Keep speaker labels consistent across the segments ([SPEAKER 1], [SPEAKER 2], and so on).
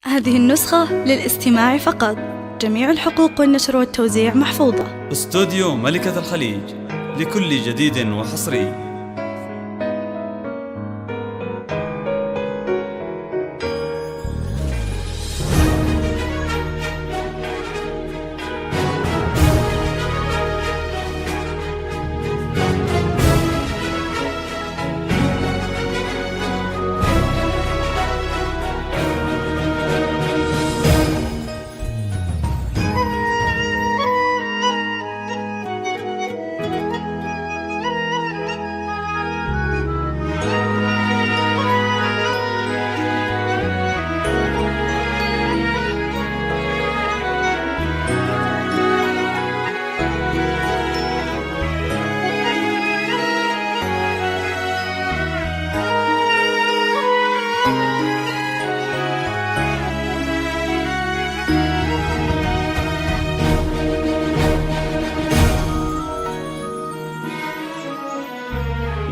[SPEAKER 1] هذه النسخة للاستماع فقط. جميع الحقوق والنشر والتوزيع محفوظة.
[SPEAKER 2] استوديو ملكة الخليج لكل جديد وحصري.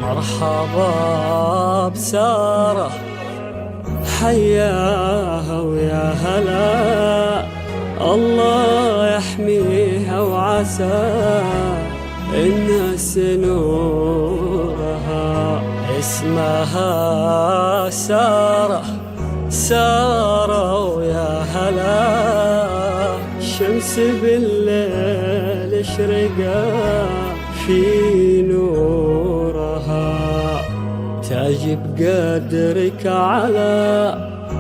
[SPEAKER 3] مرحبا بسارة، حياها ويا هلا، الله يحميها وعسى الناس نورها. اسمها سارة، سارة ويا هلا، الشمس بالليل شرقة في نورها. تاج بقدرك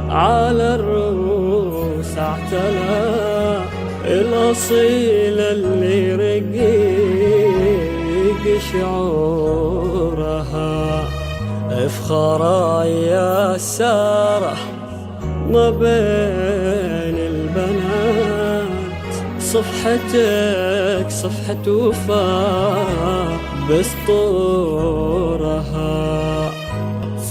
[SPEAKER 3] على الروس اعتلى، الأصيل اللي رقيق شعورها. افخرا يا سارة ما بين البنات، صفحتك صفحة وفاء بسطورها.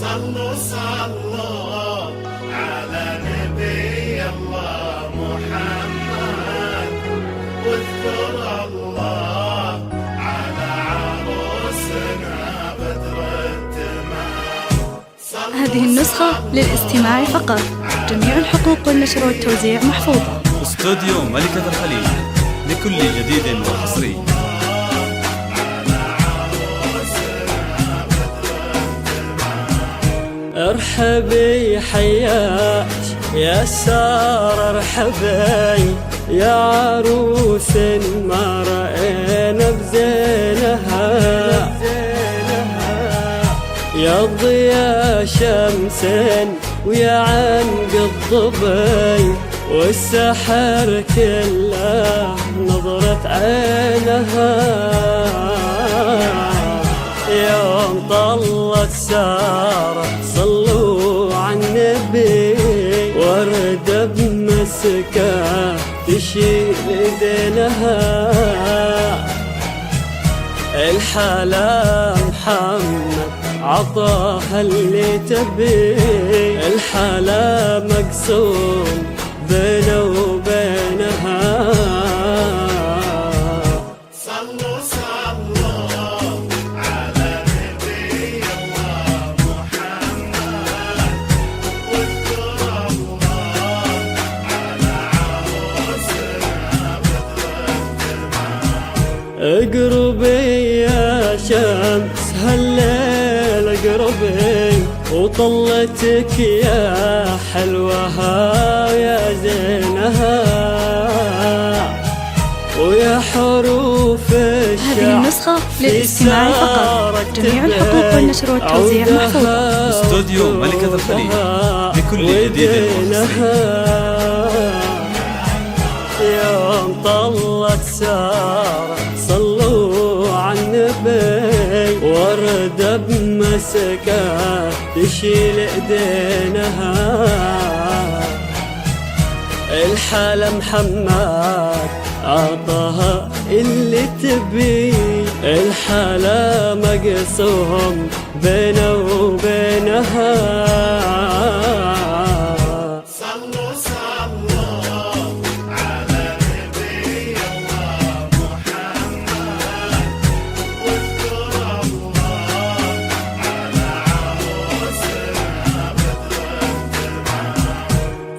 [SPEAKER 4] صلوا صلوا على نبي الله محمد، واذكر الله على عروسنا بدر التمام.
[SPEAKER 1] هذه النسخة للاستماع فقط. جميع الحقوق والنشر والتوزيع محفوظة.
[SPEAKER 2] استوديو ملكة الخليج لكل جديد وحصري.
[SPEAKER 3] ارحبي حياك يا سارة، ارحبي يا عروس ما رأينا بزينها، يا ضيا شمس ويا عنق الضبي، والسحر كله نظرة عينها. يوم طلت سارة صلوا على النبي، وردة بمسكة تشيل ايدينها. الحلا محمد عطاها اللي تبي، الحلا مقسوم بينه وبينها.
[SPEAKER 4] صلوا صلوا على نبي الله محمد، واذكر الله على عروسنا بدر التمام.
[SPEAKER 3] اقربي يا شمس هالليل، اقربي وطلتك يا حلوها ويا زينها، ويا حروف الشعر.
[SPEAKER 1] هذه النسخة للاستماع فقط. جميع الحقوق والنشر والتوزيع محفوظة.
[SPEAKER 2] استوديو ملكة الخليج لكل جديد وحصري.
[SPEAKER 3] يوم طلت سارة صلوا على النبي، وردة بمسكة تشيل ايدينها. الحلا محمد عطاها اللي تبي، الحلا مقسوم بينه وبينها.
[SPEAKER 4] صلوا صلوا على نبي الله محمد، واذكر الله على عروسنا بدر التمام.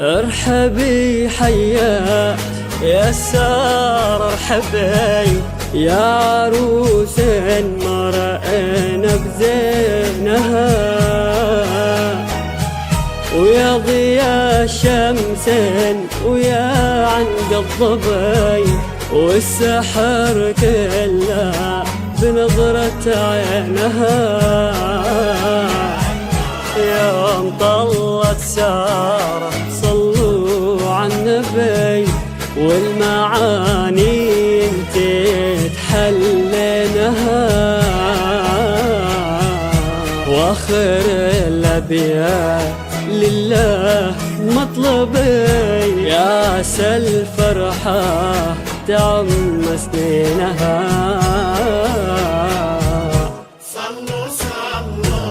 [SPEAKER 3] ارحبي حيا يا سارة، ارحبي يا عروس ما رأينا بزينها، ويا ضياء شمس ويا عند الضبي، والسحر كله بنظرة عينها. يوم طلت سارة صلوا على النبي، والمعاني تتحلنها، واخر الابيات لله مطلبي، يا سل فرحة تعم سنينها.
[SPEAKER 4] صلوا صلوا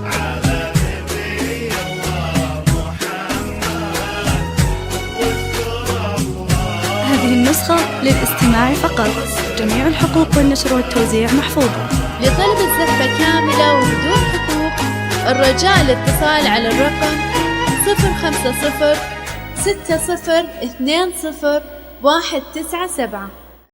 [SPEAKER 4] على نبي الله محمد واذكروا الله.
[SPEAKER 1] هذه النسخة للاستماع فقط، جميع الحقوق والنشر والتوزيع محفوظة.
[SPEAKER 5] لطلب الزفة كاملة وبدون حقوق، الرجاء الاتصال على الرقم 050 60 20 197.